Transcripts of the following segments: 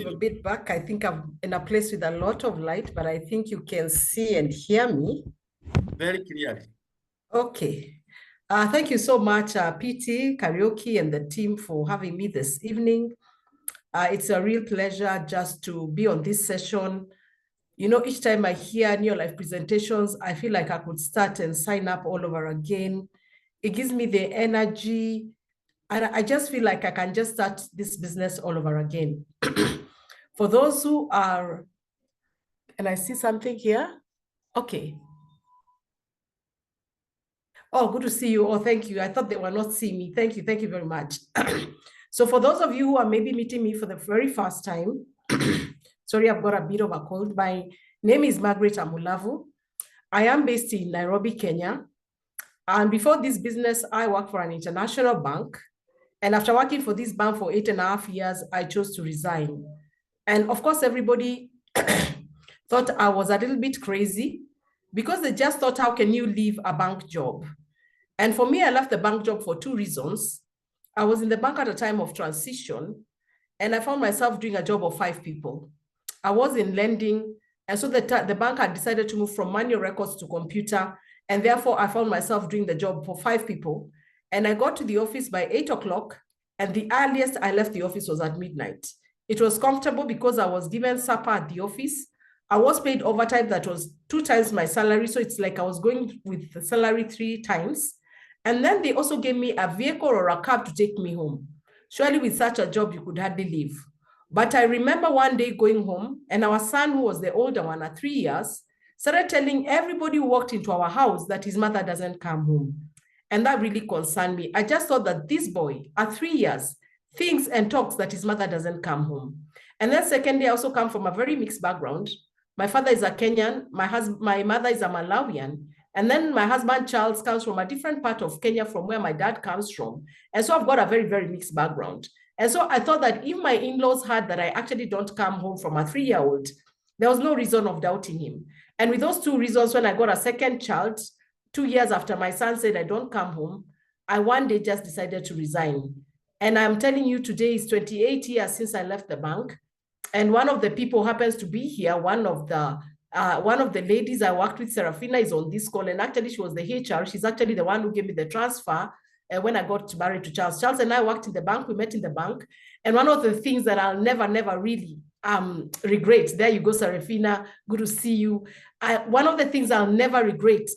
a bit back. I think I'm in a place with a lot of light, but I think you can see and hear me. Very clearly. Okay. Thank you so much, PT, Karaoke, and the team for having me this evening. It's a real pleasure just to be on this session. You know, each time I hear Neo Life presentations, I feel like I could start and sign up all over again. It gives me the energy, and I just feel like I can just start this business all over again. For those who are, and I see something here. Okay. Oh, good to see you. Oh, thank you. I thought they were not seeing me. Thank you. Thank you very much. So for those of you who are maybe meeting me for the very first time, sorry, I've got a bit of a cold. My name is Margaret Amulavu. I am based in Nairobi, Kenya. And before this business, I worked for an international bank. And after working for this bank for 8.5 years, I chose to resign. And of course, everybody thought I was a little bit crazy because they just thought, how can you leave a bank job? And for me, I left the bank job for 2 reasons. I was in the bank at a time of transition, and I found myself doing a job of 5 people. I was in lending, and so the bank had decided to move from manual records to computer, and therefore I found myself doing the job for 5 people. And I got to the office by 8 o'clock, and the earliest I left the office was at midnight. It was comfortable because I was given supper at the office. I was paid overtime that was 2 times my salary, so it's like I was going with the salary 3 times. And then they also gave me a vehicle or a cab to take me home. Surely with such a job, you could hardly live. But I remember one day going home, and our son, who was the older one at 3 years, started telling everybody who walked into our house that his mother doesn't come home. And that really concerned me. I just thought that this boy at 3 years thinks and talks that his mother doesn't come home. And then secondly, I also come from a very mixed background. My father is a Kenyan, my mother is a Malawian, and then my husband Charles comes from a different part of Kenya from where my dad comes from. And so I've got a very, very mixed background. And so I thought that if my in-laws heard that I actually don't come home from a 3-year-old, there was no reason of doubting him. And with those 2 reasons, when I got a second child, 2 years after my son said I don't come home, I one day just decided to resign. And I'm telling you, today is 28 years since I left the bank. And one of the people happens to be here. One of the ladies I worked with, Serafina, is on this call. And actually, she was the HR. She's actually the one who gave me the transfer when I got married to Charles. Charles and I worked in the bank. We met in the bank. And one of the things that I'll never really regret, there you go, Serafina, good to see you. One of the things I'll never regret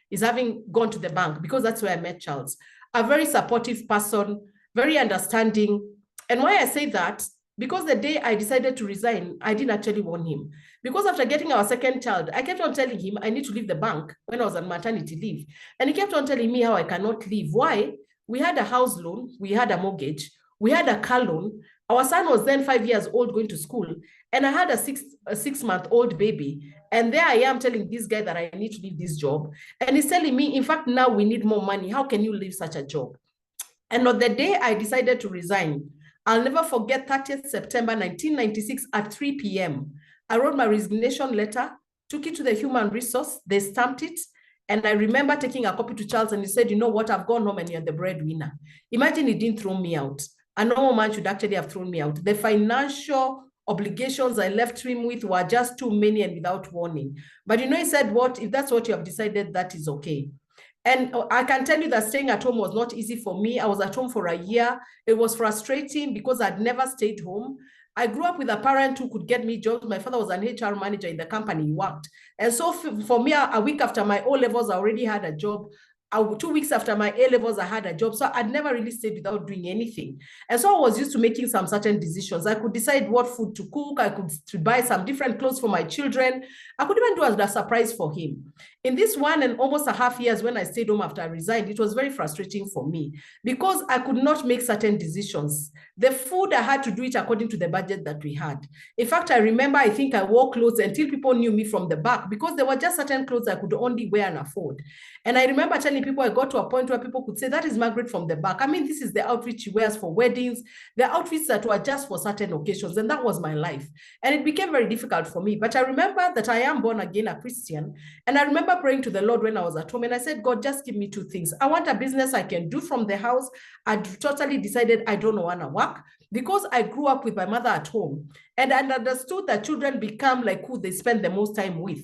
is having gone to the bank, because that's where I met Charles. A very supportive person, very understanding. And why I say that, because the day I decided to resign, I didn't actually warn him. Because after getting our second child, I kept on telling him I need to leave the bank when I was on maternity leave. And he kept on telling me how I cannot leave. Why? We had a house loan, we had a mortgage, we had a car loan. Our son was then 5 years old going to school, and I had a 6-month-old baby. And there I am telling this guy that I need to leave this job. And he's telling me, in fact, now we need more money. How can you leave such a job? And on the day I decided to resign, I'll never forget 30th September 1996 at 3 p.m. I wrote my resignation letter, took it to the human resource, they stamped it, and I remember taking a copy to Charles, and he said, you know what, I've gone home and you're the breadwinner. Imagine he didn't throw me out. A normal man should actually have thrown me out. The financial obligations I left him with were just too many and without warning. But you know, he said, what, if that's what you have decided, that is okay. And I can tell you that staying at home was not easy for me. I was at home for a year. It was frustrating because I'd never stayed home. I grew up with a parent who could get me jobs. My father was an HR manager in the company he worked. And so for me, a week after my O-levels, I already had a job. 2 weeks after my A-levels, I had a job. So I'd never really stayed without doing anything. And so I was used to making some certain decisions. I could decide what food to cook. I could buy some different clothes for my children. I could even do a surprise for him. In this 1.5 years when I stayed home after I resigned, it was very frustrating for me because I could not make certain decisions. The food, I had to do it according to the budget that we had. In fact, I remember, I think I wore clothes until people knew me from the back because there were just certain clothes I could only wear and afford. And I remember telling many people, I got to a point where people could say, that is Margaret from the back. I mean, this is the outfit she wears for weddings, the outfits that were just for certain occasions. And that was my life. And it became very difficult for me. But I remember that I am born again, a Christian. And I remember praying to the Lord when I was at home. And I said, God, just give me two things. I want a business I can do from the house. I totally decided I don't want to work, because I grew up with my mother at home. And I understood that children become like who they spend the most time with.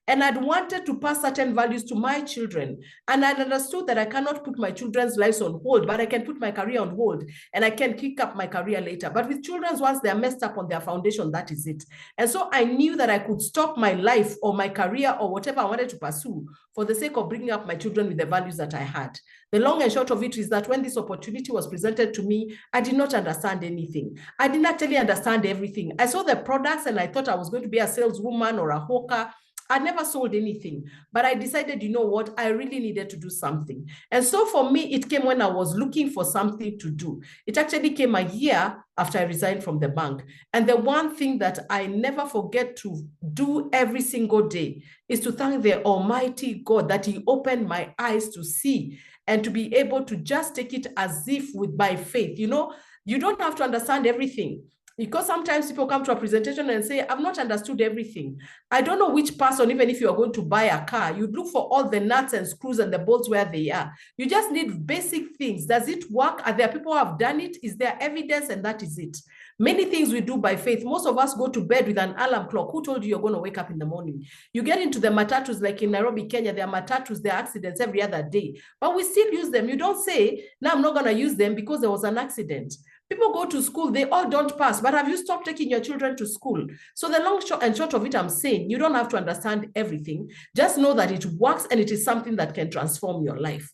And I'd wanted to pass certain values to my children. And I understood that I cannot put my children's lives on hold, but I can put my career on hold, and I can kick up my career later. But with children, once they're messed up on their foundation, that is it. And so I knew that I could stop my life or my career or whatever I wanted to pursue for the sake of bringing up my children with the values that I had. The long and short of it is that when this opportunity was presented to me, I did not understand anything. I didn't actually understand everything. I saw the products and I thought I was going to be a saleswoman or a hawker. I never sold anything, but I decided, you know what, I really needed to do something. And so for me, it came when I was looking for something to do. It actually came a year after I resigned from the bank. And the one thing that I never forget to do every single day is to thank the Almighty God that He opened my eyes to see and to be able to just take it as if with by faith. You know, you don't have to understand everything. Because sometimes people come to a presentation and say, I've not understood everything. I don't know which person, even if you are going to buy a car, you look for all the nuts and screws and the bolts where they are. You just need basic things. Does it work? Are there people who have done it? Is there evidence? And that is it. Many things we do by faith. Most of us go to bed with an alarm clock. Who told you you're going to wake up in the morning? You get into the matatus, like in Nairobi, Kenya, there are matatus, there are accidents every other day. But we still use them. You don't say, no, I'm not going to use them because there was an accident. People go to school, they all don't pass, but have you stopped taking your children to school? So the long and short of it, I'm saying, you don't have to understand everything. Just know that it works and it is something that can transform your life.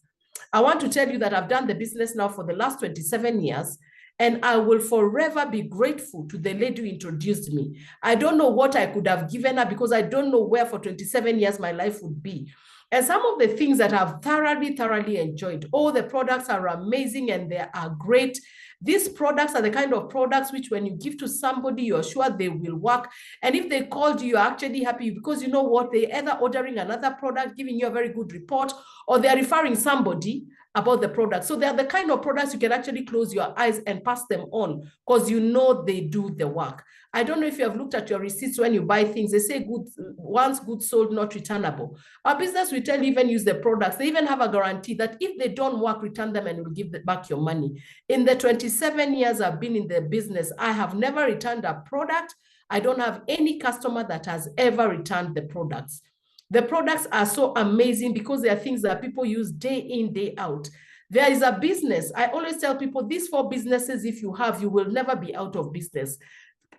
I want to tell you that I've done the business now for the last 27 years, and I will forever be grateful to the lady who introduced me. I don't know what I could have given her because I don't know where for 27 years my life would be. And some of the things that I've thoroughly enjoyed, all the products are amazing and they are great. These products are the kind of products which when you give to somebody, you're sure they will work. And if they called you, you're actually happy because you know what, they're either ordering another product, giving you a very good report, or they're referring somebody about the product. So they're the kind of products you can actually close your eyes and pass them on because you know they do the work. I don't know if you have looked at your receipts when you buy things. They say good, once good sold, not returnable. Our business, we tell you even use the products. They even have a guarantee that if they don't work, return them and we'll give back your money. In the 27 years I've been in the business, I have never returned a product. I don't have any customer that has ever returned the products. The products are so amazing because they are things that people use day in, day out. There is a business. I always tell people these 4 businesses, if you have, you will never be out of business.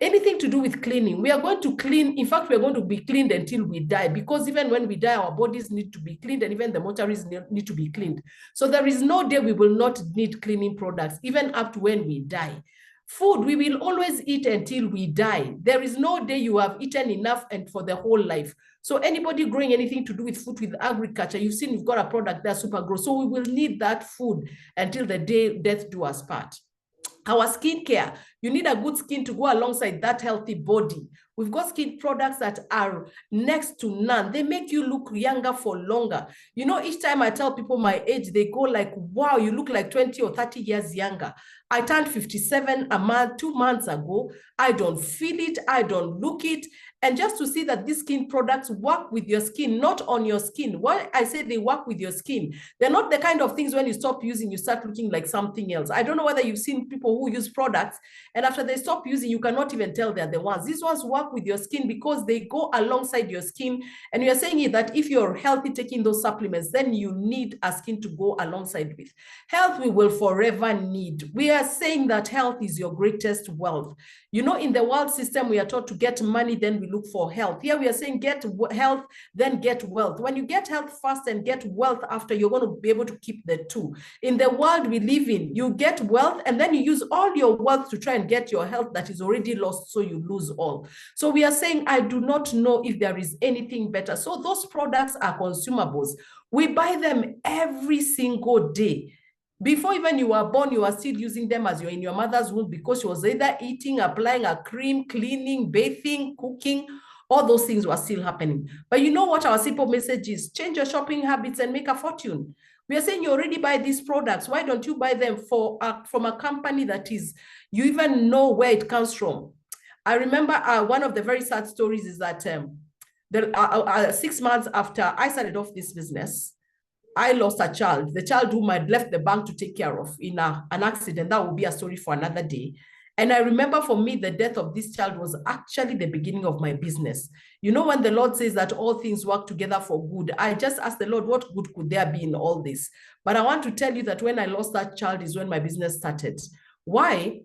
Anything to do with cleaning, we are going to clean. In fact, we are going to be cleaned until we die, because even when we die, our bodies need to be cleaned and even the mortuaries need to be cleaned. So there is no day we will not need cleaning products, even up to when we die. Food, we will always eat until we die. There is no day you have eaten enough and for the whole life. So anybody growing anything to do with food, with agriculture, you've seen we've got a product that's super gross. So we will need that food until the day death do us part. Our skincare, you need a good skin to go alongside that healthy body. We've got skin products that are next to none. They make you look younger for longer. You know, each time I tell people my age, they go like, wow, you look like 20 or 30 years younger. I turned 57 2 months ago. I don't feel it. I don't look it. And just to see that these skin products work with your skin, not on your skin. Why I say they work with your skin, they're not the kind of things when you stop using, you start looking like something else. I don't know whether you've seen people who use products and after they stop using, you cannot even tell they're the ones. These ones work with your skin because they go alongside your skin. And you're saying that if you're healthy taking those supplements, then you need a skin to go alongside with. Health we will forever need. We are saying that health is your greatest wealth. You know, in the world system, we are taught to get money, then we look for health. Here we are saying get health, then get wealth. When you get health first and get wealth after, you're going to be able to keep the two. In the world we live in, you get wealth and then you use all your wealth to try and get your health that is already lost, so you lose all. So we are saying, I do not know if there is anything better. So those products are consumables. We buy them every single day. Before even you were born, you are still using them as you're in your mother's womb because she was either eating, applying a cream, cleaning, bathing, cooking. All those things were still happening. But you know what our simple message is? Change your shopping habits and make a fortune. We are saying you already buy these products. Why don't you buy them from a company that is, you even know where it comes from? I remember one of the very sad stories is that 6 months after I started off this business, I lost a child, the child whom I'd left the bank to take care of in an accident. That will be a story for another day. And I remember for me, the death of this child was actually the beginning of my business. You know, when the Lord says that all things work together for good, I just asked the Lord, what good could there be in all this? But I want to tell you that when I lost that child is when my business started. Why?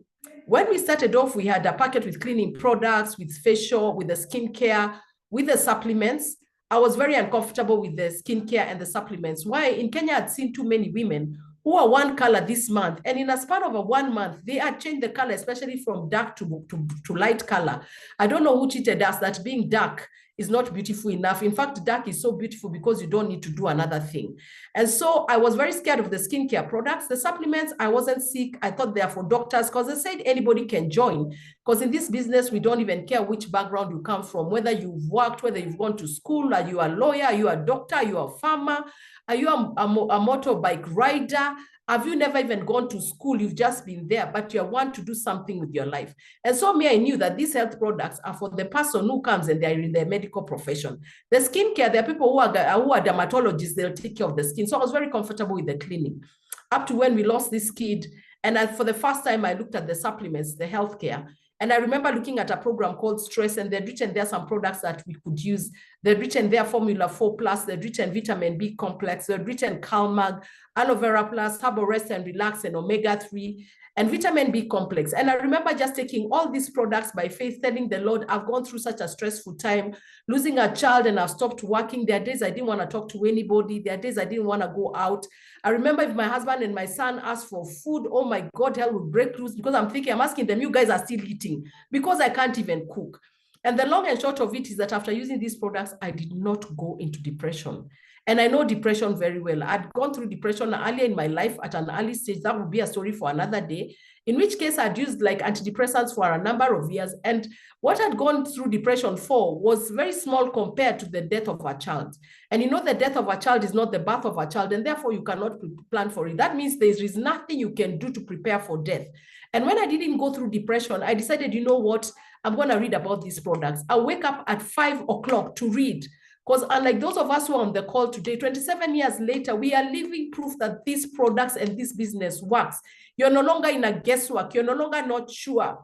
When we started off, we had a packet with cleaning products, with facial, with the skincare, with the supplements. I was very uncomfortable with the skincare and the supplements. Why? In Kenya, I'd seen too many women who are one color this month. And in a span of 1 month, they had changed the color, especially from dark to light color. I don't know who cheated us that being dark is not beautiful enough. In fact, dark is so beautiful because you don't need to do another thing. And so I was very scared of the skincare products. The supplements, I wasn't sick. I thought they are for doctors because they said anybody can join. Because in this business, we don't even care which background you come from, whether you've worked, whether you've gone to school, are you a lawyer, are you a doctor, are you a farmer, are you a motorbike rider? Have you never even gone to school? You've just been there, but you want to do something with your life. And so I knew that these health products are for the person who comes and they're in the medical profession. The skincare, there are people who are dermatologists, they'll take care of the skin. So I was very comfortable with the cleaning. Up to when we lost this kid, and for the first time, I looked at the supplements, the healthcare. And I remember looking at a program called Stress, and they'd written there some products that we could use. They'd written there Formula 4 Plus, they'd written Vitamin B Complex, they'd written CalMag, Aloe Vera Plus, Herbal Rest and Relax, and Omega 3, and Vitamin B Complex. And I remember just taking all these products by faith, telling the Lord, I've gone through such a stressful time, losing a child, and I've stopped working. There are days I didn't want to talk to anybody. There are days I didn't want to go out. I remember if my husband and my son asked for food, oh my God, hell would break loose, because I'm thinking, I'm asking them, you guys are still eating, because I can't even cook. And the long and short of it is that after using these products, I did not go into depression. And I know depression very well. I'd gone through depression earlier in my life at an early stage. That would be a story for another day, in which case I'd used like antidepressants for a number of years. And what I'd gone through depression for was very small compared to the death of a child. And you know, the death of a child is not the birth of a child, and therefore you cannot plan for it. That means there is nothing you can do to prepare for death. And when I didn't go through depression, I decided, you know what, I'm going to read about these products. I'll wake up at 5 o'clock to read. Because unlike those of us who are on the call today, 27 years later, we are living proof that these products and this business works. You're no longer in a guesswork. You're no longer not sure.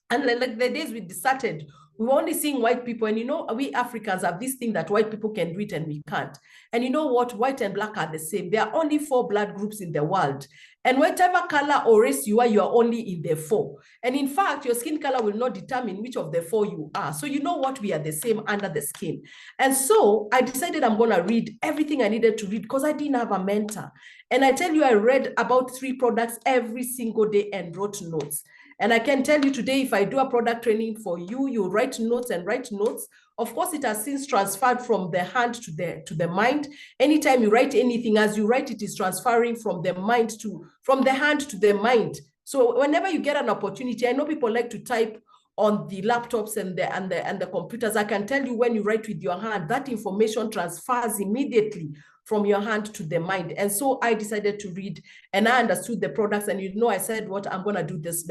And like the days we started, we were only seeing white people. And you know, we Africans have this thing that white people can do it and we can't. And you know what? White and black are the same. There are only 4 blood groups in the world. And whatever color or race you are only in the 4. And in fact, your skin color will not determine which of the 4 you are. So you know what? We are the same under the skin. And so I decided I'm going to read everything I needed to read because I didn't have a mentor. And I tell you, I read about 3 products every single day and wrote notes. And I can tell you today, if I do a product training for you, you write notes and write notes. Of course, it has since transferred from the hand to the mind. Anytime you write anything, as you write, it is transferring from the hand to the mind. So whenever you get an opportunity, I know people like to type on the laptops and the computers. I can tell you, when you write with your hand, that information transfers immediately from your hand to the mind. And so I decided to read, and I understood the products. And you know, I said, what, I'm going to do this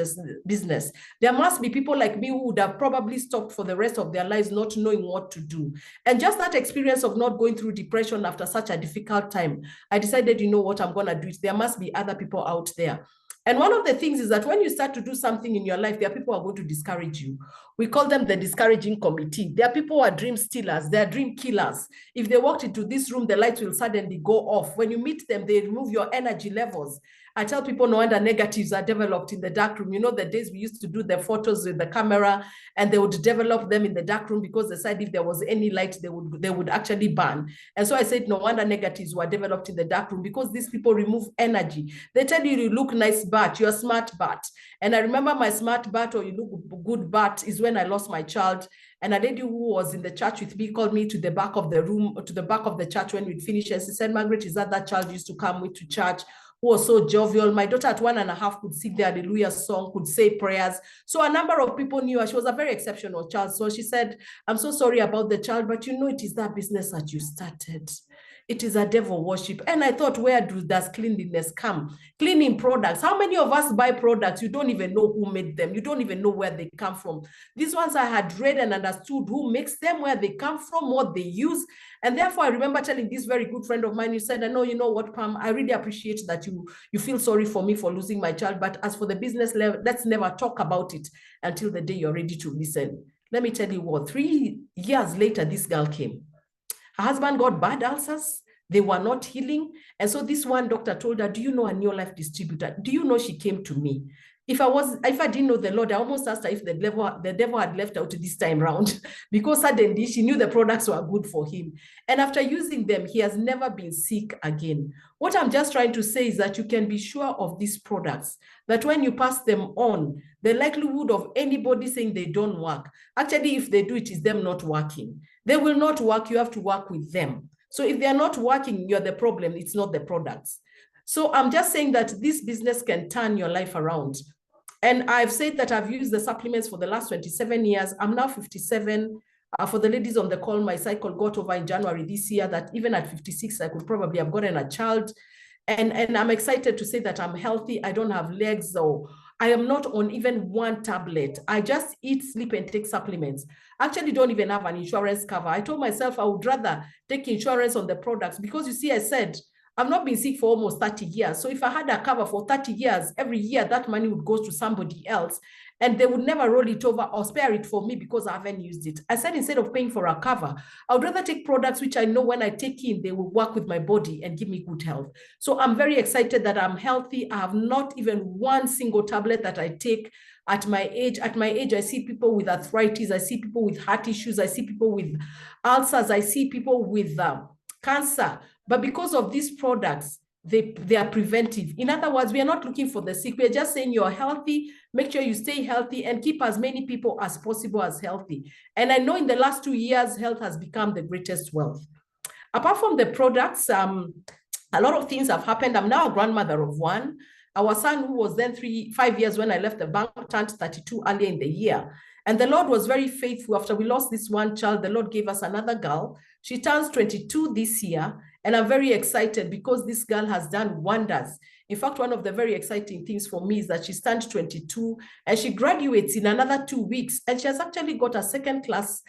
business. There must be people like me who would have probably stopped for the rest of their lives not knowing what to do. And just that experience of not going through depression after such a difficult time, I decided, you know what, I'm going to do it. There must be other people out there. And one of the things is that when you start to do something in your life, there are people who are going to discourage you. We call them the discouraging committee. There are people who are dream stealers. They are dream killers. If they walked into this room, the lights will suddenly go off. When you meet them, they remove your energy levels. I tell people no wonder negatives are developed in the dark room. You know, the days we used to do the photos with the camera and they would develop them in the dark room because they said if there was any light, they would actually burn. And so I said, no wonder negatives were developed in the dark room because these people remove energy. They tell you, you look nice, but you're a smart but. And I remember my smart but or you look good but is when I lost my child. And a lady who was in the church with me called me to the back of the room, to the back of the church when we'd finished. And she said, Margaret, is that child you used to come with to church? Who was so jovial. My daughter at 1.5 could sing the Hallelujah song, could say prayers. So a number of people knew her. She was a very exceptional child. So she said, I'm so sorry about the child, but you know, it is that business that you started. it is a devil worship. And I thought, where does cleanliness come? Cleaning products. How many of us buy products? You don't even know who made them. You don't even know where they come from. These ones I had read and understood who makes them, where they come from, what they use. And therefore, I remember telling this very good friend of mine, you said, I know, you know what, Pam, I really appreciate that you feel sorry for me for losing my child. But as for the business level, let's never talk about it until the day you're ready to listen. Let me tell you what, 3 years later, this girl came. Her husband got bad ulcers. They were not healing. And so this one doctor told her, do you know a New Life distributor? Do you know she came to me? If I didn't know the Lord, I almost asked her if the devil had left out this time around, because suddenly she knew the products were good for him. And after using them, he has never been sick again. What I'm just trying to say is that you can be sure of these products, that when you pass them on, the likelihood of anybody saying they don't work, actually, if they do, it is them not working. They will not work. You have to work with them. So if they're not working, you're the problem. It's not the products. So I'm just saying that this business can turn your life around. And I've said that I've used the supplements for the last 27 years. I'm now 57. For the ladies on the call, my cycle got over in January this year, that even at 56, I could probably have gotten a child. And I'm excited to say that I'm healthy. I don't have legs, or I am not on even one tablet. I just eat, sleep, and take supplements. I actually don't even have an insurance cover. I told myself I would rather take insurance on the products, because you see, I said, I've not been sick for almost 30 years. So if I had a cover for 30 years, every year that money would go to somebody else, and they would never roll it over or spare it for me because I haven't used it. I said, instead of paying for a cover, I would rather take products which I know when I take in, they will work with my body and give me good health. So I'm very excited that I'm healthy. I have not even one single tablet that I take at my age. At my age, I see people with arthritis. I see people with heart issues. I see people with ulcers. I see people with cancer. But because of these products, they are preventive. In other words, we are not looking for the sick. We're just saying you're healthy, make sure you stay healthy, and keep as many people as possible as healthy. And I know in the last 2 years, health has become the greatest wealth. Apart from the products, a lot of things have happened. I'm now a grandmother of one. Our son, who was then 5 years when I left the bank, turned 32 earlier in the year. And the Lord was very faithful. After we lost this one child, the Lord gave us another girl. She turns 22 this year. And I'm very excited because this girl has done wonders. In fact, one of the very exciting things for me is that she's turned 22 and she graduates in another 2 weeks. And she has actually got a second class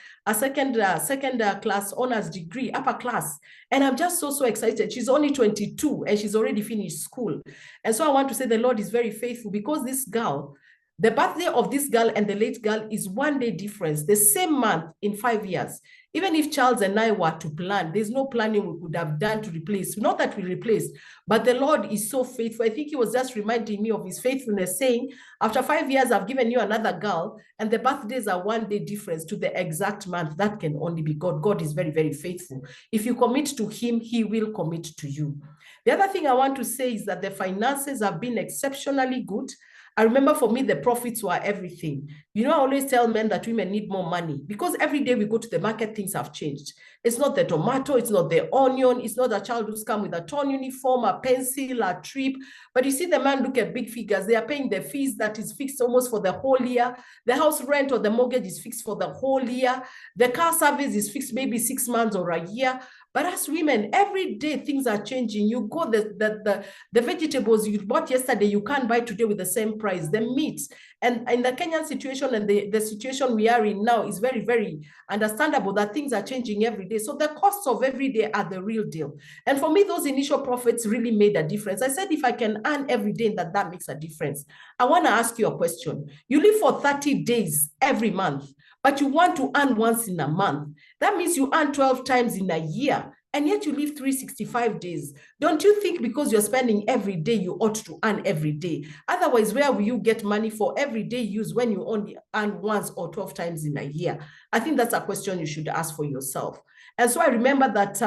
honors degree, upper class. And I'm just so excited. She's only 22 and she's already finished school. And so I want to say the Lord is very faithful, because this girl, the birthday of this girl and the late girl is 1 day difference, the same month in 5 years. Even if Charles and I were to plan, there's no planning we could have done to replace. Not that we replaced, but the Lord is so faithful. I think he was just reminding me of his faithfulness, saying, after 5 years, I've given you another girl, and the birthdays are 1 day difference to the exact month. That can only be God. God is very, very faithful. If you commit to him, he will commit to you. The other thing I want to say is that the finances have been exceptionally good. I remember for me, the profits were everything. You know, I always tell men that women need more money, because every day we go to the market, things have changed. It's not the tomato, it's not the onion, it's not a child who's come with a torn uniform, a pencil, a trip. But you see the man look at big figures. They are paying the fees that is fixed almost for the whole year. The house rent or the mortgage is fixed for the whole year. The car service is fixed maybe 6 months or a year. But as women, every day things are changing. You go, the vegetables you bought yesterday, you can't buy today with the same price. The meat, and in the Kenyan situation and the situation we are in now is very, very understandable that things are changing every day. So the costs of every day are the real deal. And for me, those initial profits really made a difference. I said, if I can earn every day, that makes a difference. I want to ask you a question. You live for 30 days every month, but you want to earn once in a month. That means you earn 12 times in a year, and yet you live 365 days. Don't you think because you're spending every day, you ought to earn every day? Otherwise, where will you get money for everyday use when you only earn once or 12 times in a year? I think that's a question you should ask for yourself. And so I remember that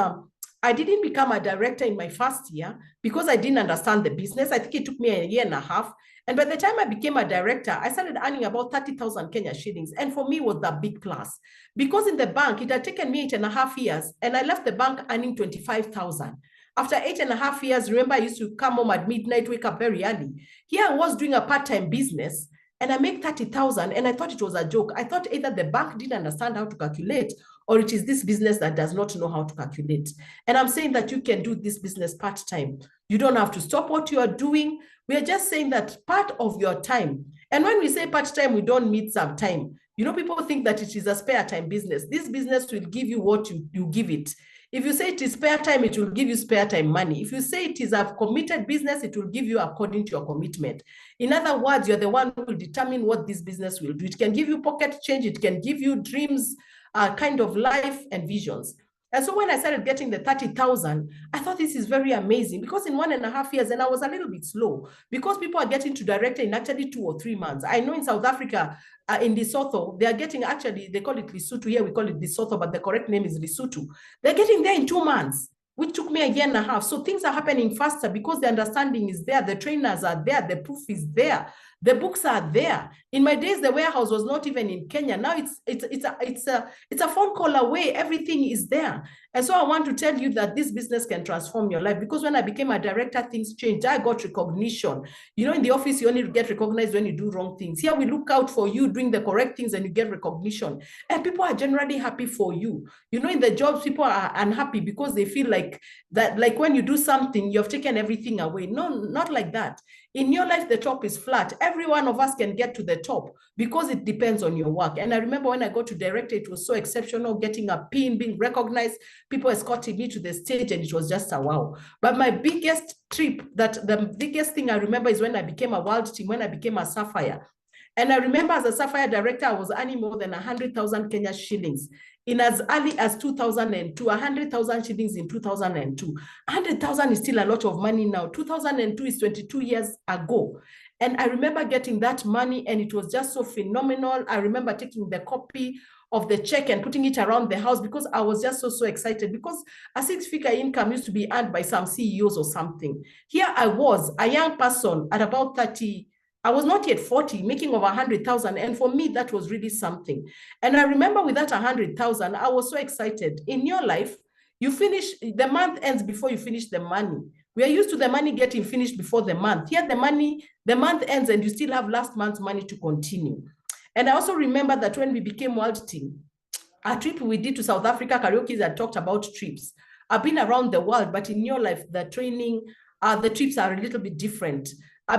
I didn't become a director in my first year because I didn't understand the business. I think it took me a year and a half. And by the time I became a director, I started earning about 30,000 Kenya shillings. And for me, it was the big plus. Because in the bank, it had taken me 8.5 years, and I left the bank earning 25,000. After 8.5 years, remember, I used to come home at midnight, wake up very early. Here I was doing a part-time business, and I make 30,000, and I thought it was a joke. I thought either the bank didn't understand how to calculate, or it is this business that does not know how to calculate. And I'm saying that you can do this business part-time. You don't have to stop what you are doing. We are just saying that part of your time. And when we say part-time, we don't mean some time. You know, people think that it is a spare time business. This business will give you what you give it. If you say it is spare time, it will give you spare time money. If you say it is a committed business, it will give you according to your commitment. In other words, you're the one who will determine what this business will do. It can give you pocket change. It can give you dreams, kind of life and visions. And so when I started getting the 30,000, I thought this is very amazing, because in 1.5 years, and I was a little bit slow, because people are getting to director in actually 2 or 3 months. I know in South Africa, in Lesotho, they are getting, actually, they call it Lesotho. Here we call it Lesotho, but the correct name is Lesotho. They're getting there in 2 months, which took me 1.5 years. So things are happening faster because the understanding is there, the trainers are there, the proof is there, the books are there. In my days, the warehouse was not even in Kenya. Now it's a phone call away. Everything is there. And so I want to tell you that this business can transform your life, because when I became a director, things changed. I got recognition. You know, in the office, you only get recognized when you do wrong things. Here we look out for you doing the correct things and you get recognition. And people are generally happy for you. You know, in the jobs, people are unhappy because they feel like that, like when you do something, you've taken everything away. No, not like that. In your life, the top is flat. Every one of us can get to the top because it depends on your work. And I remember when I got to director, it was so exceptional, getting a pin, being recognized, people escorting me to the stage, and it was just a wow. But my biggest trip, the biggest thing I remember is when I became a world team, when I became a Sapphire. And I remember as a Sapphire director, I was earning more than 100,000 Kenya shillings in as early as 2002, 100,000 shillings in 2002. 100,000 is still a lot of money now. 2002 is 22 years ago. And I remember getting that money, and it was just so phenomenal. I remember taking the copy of the check and putting it around the house because I was just so excited, because a 6-figure income used to be earned by some CEOs or something. Here I was, a young person at about 30, I was not yet 40, making over 100,000. And for me, that was really something. And I remember with that 100,000, I was so excited. In your life, you finish, the month ends before you finish the money. We are used to the money getting finished before the month. Here, the month ends and you still have last month's money to continue. And I also remember that when we became world team, a trip we did to South Africa, karaoke had talked about trips. I've been around the world, but in your life, the training, the trips are a little bit different.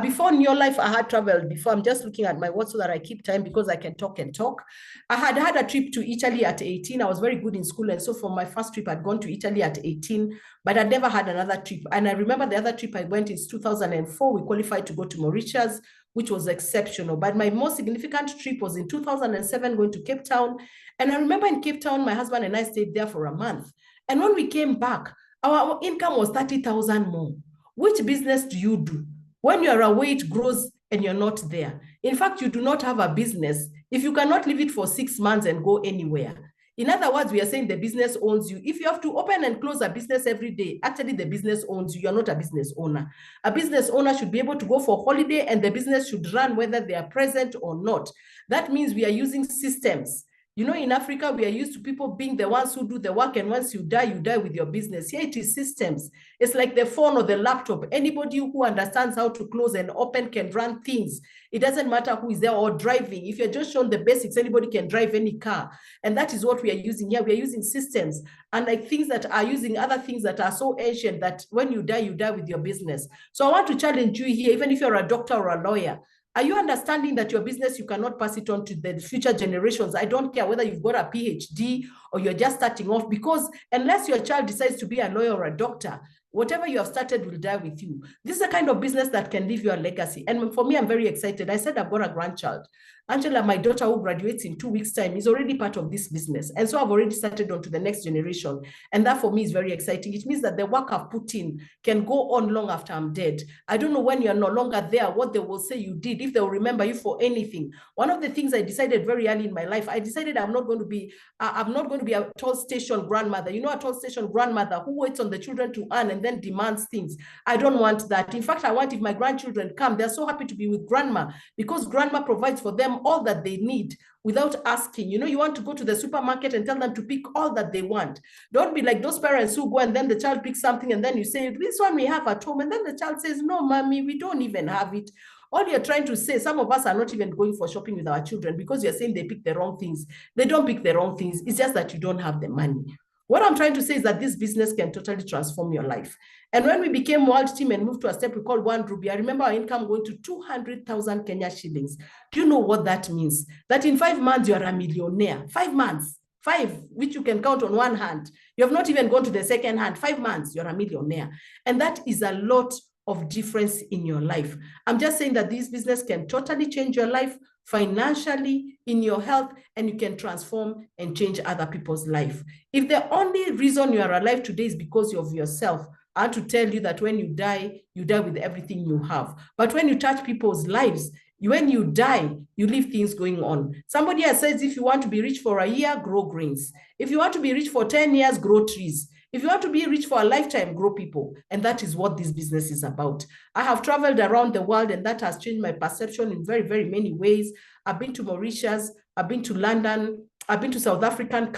Before in your life, I had traveled before. I'm just looking at my watch so that I keep time because I can talk and talk. I had a trip to Italy at 18. I was very good in school. And so for my first trip, I'd gone to Italy at 18, but I'd never had another trip. And I remember the other trip I went in 2004. We qualified to go to Mauritius, which was exceptional. But my most significant trip was in 2007, going to Cape Town. And I remember in Cape Town, my husband and I stayed there for a month. And when we came back, our income was 30,000 more. Which business do you do? When you're away, it grows and you're not there. In fact, you do not have a business if you cannot leave it for 6 months and go anywhere. In other words, we are saying the business owns you. If you have to open and close a business every day, actually the business owns you. You're not a business owner. A business owner should be able to go for holiday and the business should run whether they are present or not. That means we are using systems. You know, in Africa, we are used to people being the ones who do the work, and once you die with your business. Here it is systems. It's like the phone or the laptop. Anybody who understands how to close and open can run things. It doesn't matter who is there, or driving. If you're just shown the basics, anybody can drive any car. And that is what we are using here. We are using systems, and like things that are using other things that are so ancient that when you die with your business. So I want to challenge you here, even if you're a doctor or a lawyer. Are you understanding that your business, you cannot pass it on to the future generations? I don't care whether you've got a PhD or you're just starting off, because unless your child decides to be a lawyer or a doctor, whatever you have started will die with you. This is a kind of business that can leave your legacy. And for me, I'm very excited. I said I've got a grandchild. Angela, my daughter, who graduates in 2 weeks' time, is already part of this business. And so I've already started on to the next generation. And that for me is very exciting. It means that the work I've put in can go on long after I'm dead. I don't know when you're no longer there, what they will say you did, if they will remember you for anything. One of the things I decided very early in my life, I decided I'm not going to be a toll station grandmother. You know, a toll station grandmother who waits on the children to earn and then demands things. I don't want that. In fact, I want, if my grandchildren come, they're so happy to be with grandma because grandma provides for them all that they need without asking. You know, you want to go to the supermarket and tell them to pick all that they want. Don't be like those parents who go and then the child picks something and then you say, this one we have at home. And then the child says, no, mommy, we don't even have it. All you're trying to say, some of us are not even going for shopping with our children because you're saying they pick the wrong things. They don't pick the wrong things. It's just that you don't have the money. What I'm trying to say is that this business can totally transform your life. And when we became World Team and moved to a step we call 1 Ruby, I remember our income going to 200,000 Kenya shillings. Do you know what that means? That in 5 months, you're a millionaire. 5 months. 5, which you can count on one hand. You have not even gone to the second hand. 5 months, you're a millionaire. And that is a lot of difference in your life. I'm just saying that this business can totally change your life financially, in your health, and you can transform and change other people's life. If the only reason you are alive today is because of yourself, I want to tell you that when you die with everything you have. But when you touch people's lives, when you die, you leave things going on. Somebody has said, if you want to be rich for a year, grow greens. If you want to be rich for 10 years, grow trees. If you want to be rich for a lifetime, grow people. And that is what this business is about. I have traveled around the world, and that has changed my perception in very, very many ways. I've been to Mauritius, I've been to London, I've been to South Africa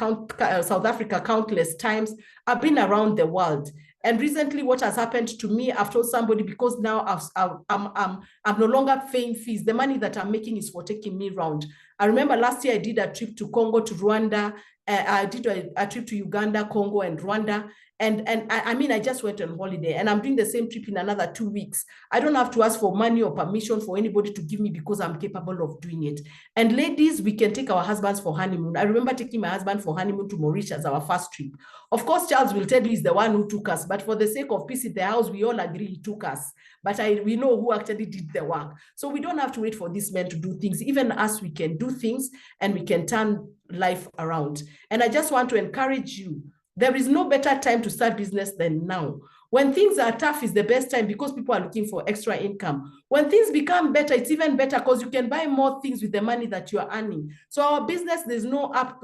countless times. I've been around the world. And recently, what has happened to me, I've told somebody, because now I'm no longer paying fees. The money that I'm making is for taking me around. I remember last year I did a trip to Congo, to Rwanda. I did a trip to Uganda, Congo, and Rwanda. And I mean, I just went on holiday, and I'm doing the same trip in another 2 weeks. I don't have to ask for money or permission for anybody to give me because I'm capable of doing it. And ladies, we can take our husbands for honeymoon. I remember taking my husband for honeymoon to Mauritius, our first trip. Of course, Charles will tell you he's the one who took us, but for the sake of peace in the house, we all agree he took us. But we know who actually did the work. So we don't have to wait for these men to do things. Even us, we can do things, and we can turn life around. And I just want to encourage you. There is no better time to start business than now. When things are tough is the best time because people are looking for extra income. When things become better, it's even better because you can buy more things with the money that you are earning. So our business, there's no up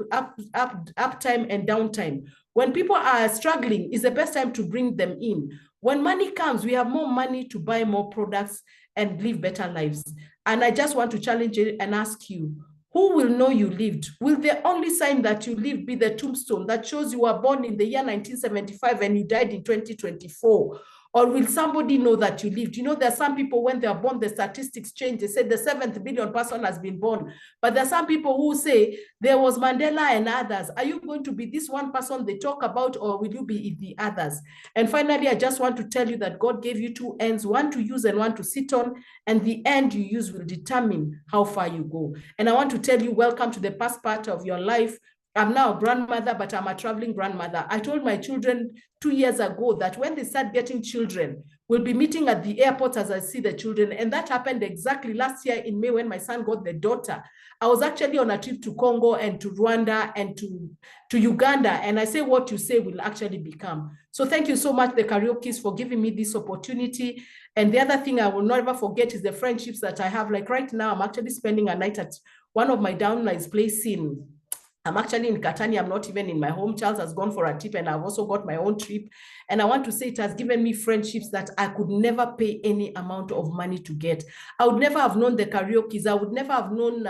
time and down time. When people are struggling, it's the best time to bring them in. When money comes, we have more money to buy more products and live better lives. And I just want to challenge you and ask you, who will know you lived? Will the only sign that you lived be the tombstone that shows you were born in the year 1975 and you died in 2024? Or will somebody know that you lived? You know, there are some people, when they are born, the statistics change. They say the 7th billion person has been born. But there are some people who say there was Mandela and others. Are you going to be this one person they talk about, or will you be the others? And finally, I just want to tell you that God gave you 2 ends, one to use and one to sit on. And the end you use will determine how far you go. And I want to tell you, welcome to the past part of your life. I'm now a grandmother, but I'm a traveling grandmother. I told my children 2 years ago that when they start getting children, we'll be meeting at the airport as I see the children. And that happened exactly last year in May when my son got the daughter. I was actually on a trip to Congo and to Rwanda and to Uganda. And I say what you say will actually become. So thank you so much, the Karaokes, for giving me this opportunity. And the other thing I will never forget is the friendships that I have. Like right now, I'm actually spending a night at one of my downlines place in I'm actually in Katani. I'm not even in my home. Charles has gone for a trip, and I've also got my own trip. And I want to say it has given me friendships that I could never pay any amount of money to get. I would never have known the Karaokes. I would never have known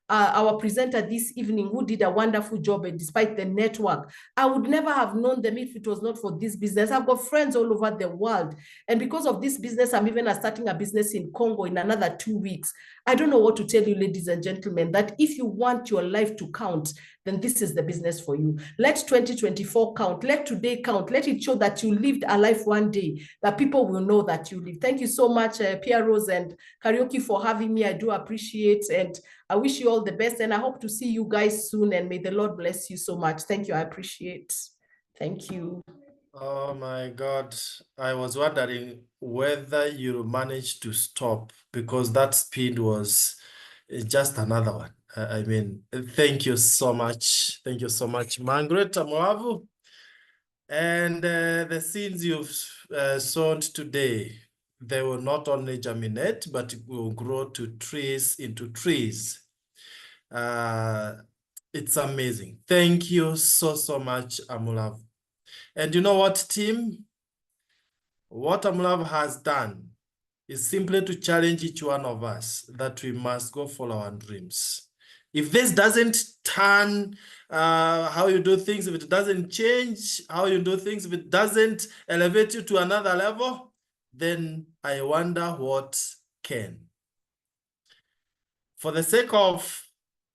our presenter this evening, who did a wonderful job, and despite the network. I would never have known them if it was not for this business. I've got friends all over the world. And because of this business, I'm even starting a business in Congo in another 2 weeks. I don't know what to tell you, ladies and gentlemen, that if you want your life to count, then this is the business for you. Let 2024 count. Let today count. Let it show that you lived a life one day, that people will know that you lived. Thank you so much, Pierre Rose and Karaoke, for having me. I do appreciate, and I wish you all the best. And I hope to see you guys soon. And may the Lord bless you so much. Thank you. I appreciate. Thank you. Oh my God. I was wondering whether you managed to stop, because that speed was just another one. I mean, thank you so much. Thank you so much, Margaret Amulavu. And the seeds you've sown today, they will not only germinate, but will grow to trees, into trees. It's amazing. Thank you so much, Amulavu. And you know what, team? What Amulavu has done is simply to challenge each one of us that we must go follow our dreams. If this doesn't turn how you do things, if it doesn't change how you do things, if it doesn't elevate you to another level, then I wonder what can. For the sake of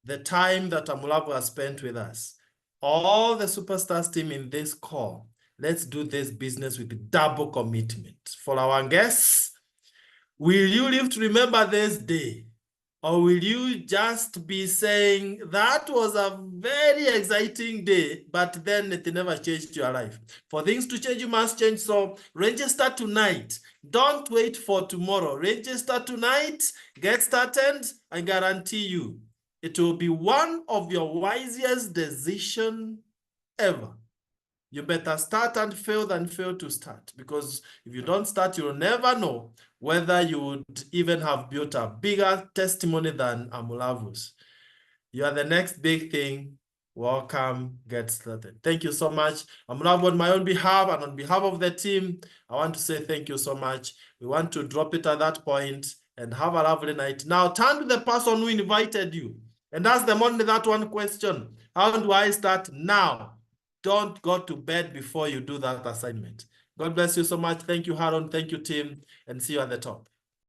the time that Amulavu has spent with us, all the Superstars team in this call, let's do this business with double commitment. For our guests, will you live to remember this day? Or will you just be saying, that was a very exciting day, but then it never changed your life? For things to change, you must change. So register tonight. Don't wait for tomorrow. Register tonight, get started. I guarantee you, it will be one of your wisest decisions ever. You better start and fail than fail to start, because if you don't start, you'll never know whether you would even have built a bigger testimony than Amulavu's. You are the next big thing. Welcome, get started. Thank you so much. Amulavu, on my own behalf and on behalf of the team, I want to say thank you so much. We want to drop it at that point and have a lovely night. Now turn to the person who invited you and ask them only that one question. How do I start now? Don't go to bed before you do that assignment. God bless you so much. Thank you, Haron. Thank you, team. And see you at the top.